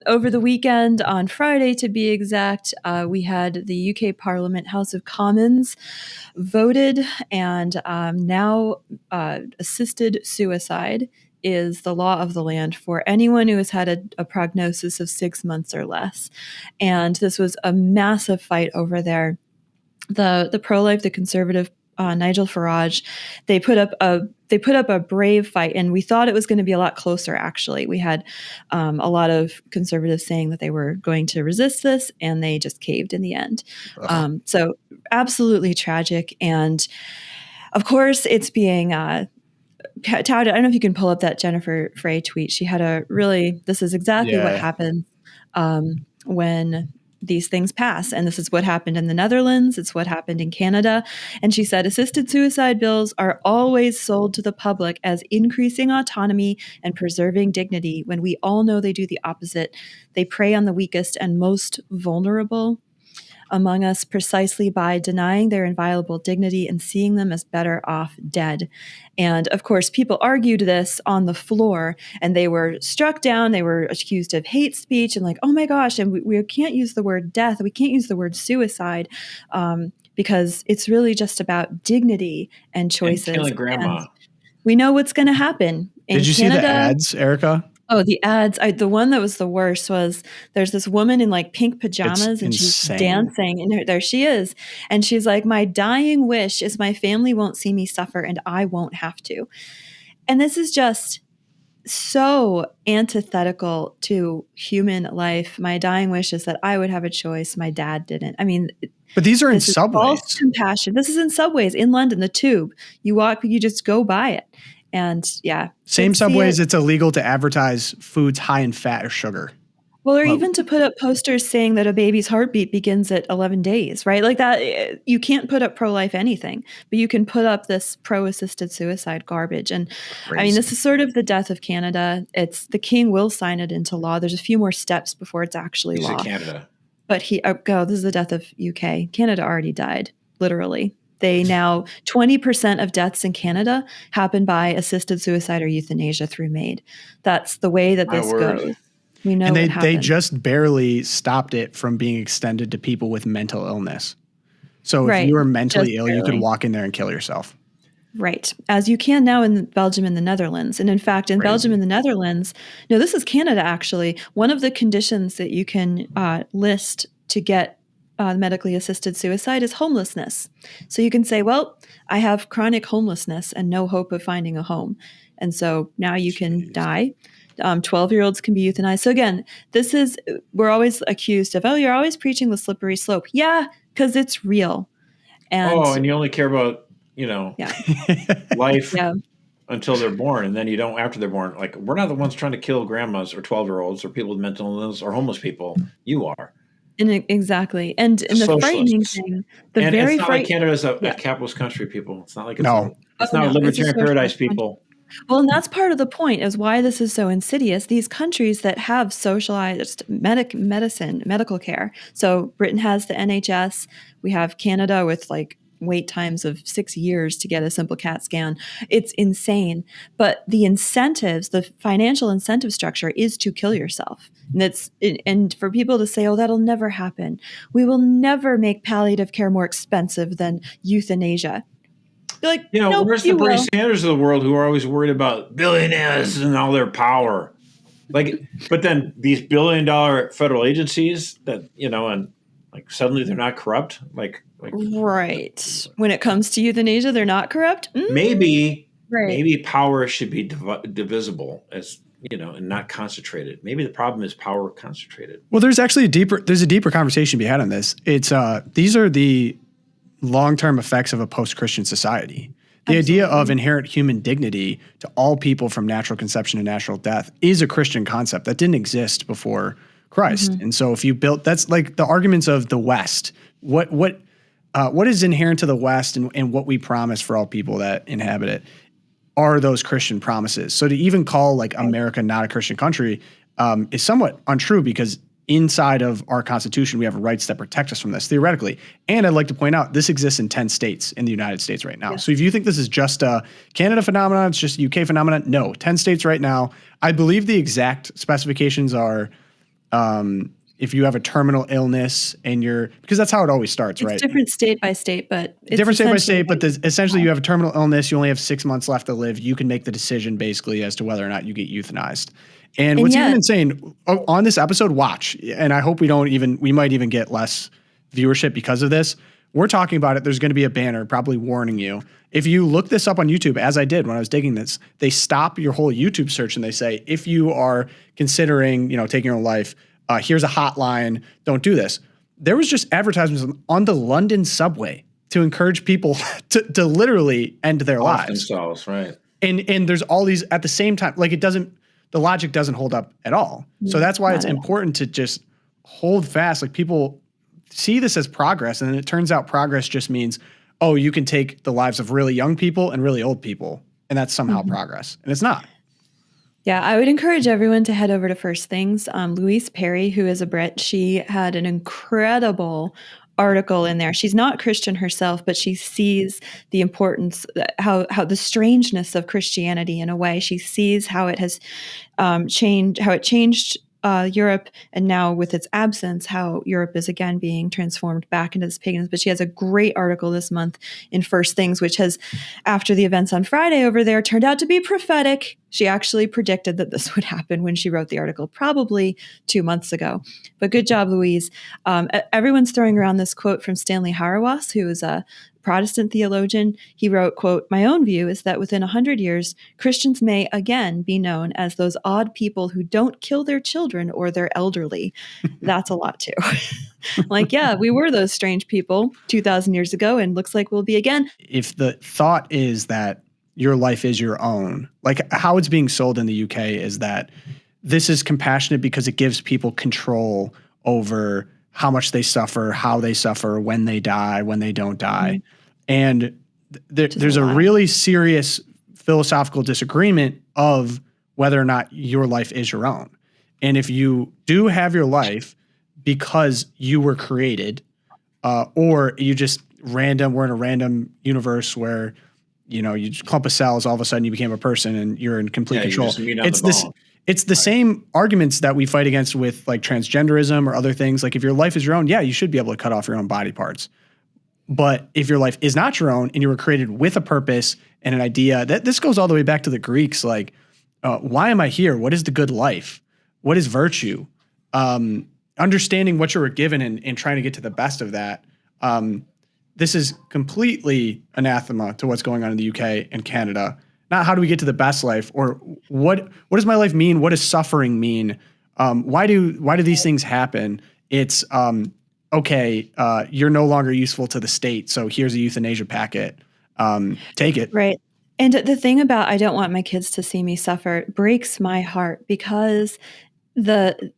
over the weekend, on Friday to be exact, we had the UK Parliament House of Commons voted, and now assisted suicide is the law of the land for anyone who has had a prognosis of 6 months or less. And this was a massive fight over there. The pro-life, the conservative Nigel Farage, they put up a brave fight, and we thought it was going to be a lot closer. Actually, we had a lot of conservatives saying that they were going to resist this, and they just caved in the end. So absolutely tragic, and of course, it's being touted. I don't know if you can pull up that Jennifer Frey tweet. She had this is exactly what happens when these things pass. And this is what happened in the Netherlands. It's what happened in Canada. And she said, assisted suicide bills are always sold to the public as increasing autonomy and preserving dignity when we all know they do the opposite. They prey on the weakest and most vulnerable among us precisely by denying their inviolable dignity and seeing them as better off dead. And of course, people argued this on the floor, and they were struck down. They were accused of hate speech and oh my gosh, and we can't use the word death. We can't use the word suicide because it's really just about dignity and choices. And killing grandma. And we know what's going to happen. Did you see the ads, Erica? Oh, the ads. The one that was the worst was there's this woman in pink pajamas and she's dancing, and there she is. And she's like, my dying wish is my family won't see me suffer and I won't have to. And this is just so antithetical to human life. My dying wish is that I would have a choice. My dad didn't. I mean, but these are in subways. False compassion. This is in subways in London, the Tube. You walk, you just go by it. And same subways, it's illegal to advertise foods high in fat or sugar. Well, or even to put up posters saying that a baby's heartbeat begins at 11 days, right? Like that, you can't put up pro-life anything, but you can put up this pro-assisted suicide garbage. And crazy. I mean, this is sort of the death of Canada. It's the king will sign it into law. There's a few more steps before it's actually law. Canada. But this is the death of UK. Canada already died, literally. They now 20% of deaths in Canada happen by assisted suicide or euthanasia through MAID. That's the way that this goes. We know, and they just barely stopped it from being extended to people with mental illness. So if you were mentally ill, you could walk in there and kill yourself. Right. As you can now in Belgium and the Netherlands. And in fact, in Belgium and the Netherlands, no, this is Canada actually. One of the conditions that you can list to get medically assisted suicide is homelessness. So you can say, well, I have chronic homelessness and no hope of finding a home. And so now you can die. 12-year-olds can be euthanized. So again, we're always accused of, you're always preaching the slippery slope. Yeah, because it's real. And you only care about, life until they're born. And then you don't after they're born. Like, we're not the ones trying to kill grandmas or 12-year-olds or people with mental illness or homeless people. You are. Exactly. And the frightening thing, it's not like Canada's a capitalist country, people. It's not like it's not a libertarian paradise, people. Well, and that's part of the point is why this is so insidious. These countries that have socialized medical care. So Britain has the NHS. We have Canada with wait times of 6 years to get a simple CAT scan. It's insane. But the incentives, the financial incentive structure is to kill yourself. And for people to say, that'll never happen. We will never make palliative care more expensive than euthanasia. You're like, nope, where's the Bernie Sanders of the world who are always worried about billionaires and all their power? But then these billion-dollar federal agencies that, and suddenly they're not corrupt. Right. When it comes to euthanasia, they're not corrupt? Maybe power should be divisible as, and not concentrated. Maybe the problem is power concentrated. Well, there's actually a deeper conversation to be had on this. It's these are the long-term effects of a post-Christian society. The idea of inherent human dignity to all people from natural conception to natural death is a Christian concept that didn't exist before Christ. Mm-hmm. And so if you built, that's like the arguments of the West. What is inherent to the West and what we promise for all people that inhabit it are those Christian promises. So to even call America not a Christian country is somewhat untrue because inside of our Constitution, we have rights that protect us from this theoretically. And I'd like to point out this exists in 10 states in the United States right now. Yeah. So if you think this is just a Canada phenomenon, it's just a UK phenomenon, no, 10 states right now. I believe the exact specifications are If you have a terminal illness and because that's how it always starts, It's right? different state by state, but it's Different state by essentially state, but like- essentially you have a terminal illness. You only have 6 months left to live. You can make the decision basically as to whether or not you get euthanized. And what's even yet- insane on this episode, watch, and I hope we might even get less viewership because of this. We're talking about it. There's going to be a banner probably warning you. If you look this up on YouTube, as I did when I was digging this, they stop your whole YouTube search and they say, if you are considering, taking your own life, here's a hotline. Don't do this. There was just advertisements on the London subway to encourage people to literally end their lives themselves, right? And there's all these at the same time. Like the logic doesn't hold up at all. So that's why it's important to just hold fast. Like people see this as progress, and then it turns out progress just means, oh, you can take the lives of really young people and really old people, and that's somehow progress, and it's not. Yeah, I would encourage everyone to head over to First Things. Louise Perry, who is a Brit, she had an incredible article in there. She's not Christian herself, but she sees the importance, how the strangeness of Christianity in a way. She sees how it has changed Europe, and now with its absence, how Europe is again being transformed back into this paganism. But she has a great article this month in First Things, which has, after the events on Friday over there, turned out to be prophetic. She actually predicted that this would happen when she wrote the article, probably 2 months ago. But good job, Louise. Everyone's throwing around this quote from Stanley Hauerwas, who is a Protestant theologian. He wrote, quote, "My own view is that within 100 years, Christians may again be known as those odd people who don't kill their children or their elderly." That's a lot too. Like, yeah, we were those strange people 2,000 years ago, and looks like we'll be again. If the thought is that your life is your own, like how it's being sold in the UK is that this is compassionate because it gives people control over how much they suffer, how they suffer, when they die, when they don't die. And there's a really serious philosophical disagreement of whether or not your life is your own. And if you do have your life because you were created, or you just we're in a random universe where, you just clump of cells, all of a sudden you became a person and you're in complete control. It's the same arguments that we fight against with like transgenderism or other things. Like if your life is your own, yeah, you should be able to cut off your own body parts. But if your life is not your own and you were created with a purpose and an idea, that this goes all the way back to the Greeks. Like, why am I here? What is the good life? What is virtue? Understanding what you were given and trying to get to the best of that. This is completely anathema to what's going on in the UK and Canada. Not how do we get to the best life, or what does my life mean? What does suffering mean? Why do these things happen? It's okay. You're no longer useful to the state, so here's a euthanasia packet. Take it. Right. And the thing about I don't want my kids to see me suffer breaks my heart, because it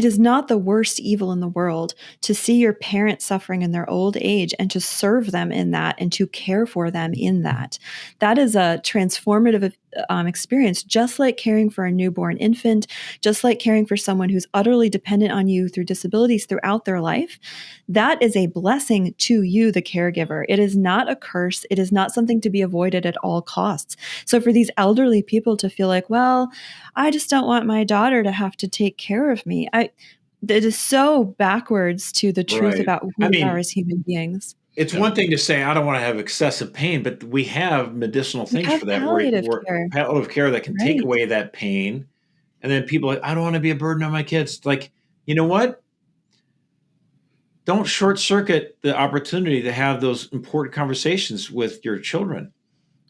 is not the worst evil in the world to see your parents suffering in their old age and to serve them in that and to care for them in that. That is a transformative experience, just like caring for a newborn infant, just like caring for someone who's utterly dependent on you through disabilities throughout their life. That is a blessing to you, the caregiver. It is not a curse. It is not something to be avoided at all costs. So for these elderly people to feel like, well, I just don't want my daughter to have to take care of me. It is so backwards to the truth about who we are as human beings. It's one thing to say, I don't want to have excessive pain, but we have medicinal things for that. Palliative care that can take away that pain. And then people are like, I don't want to be a burden on my kids. Like, you know what? Don't short circuit the opportunity to have those important conversations with your children.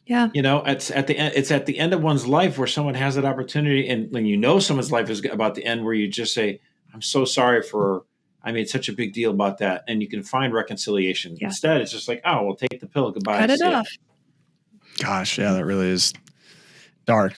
Yeah. It's at the end of one's life where someone has that opportunity. And when someone's life is about the end, where you just say, I'm so sorry I made such a big deal about that. And you can find reconciliation. Yeah. Instead, it's just like, oh, well, take the pill. Goodbye. Cut it off. Gosh, yeah, that really is dark.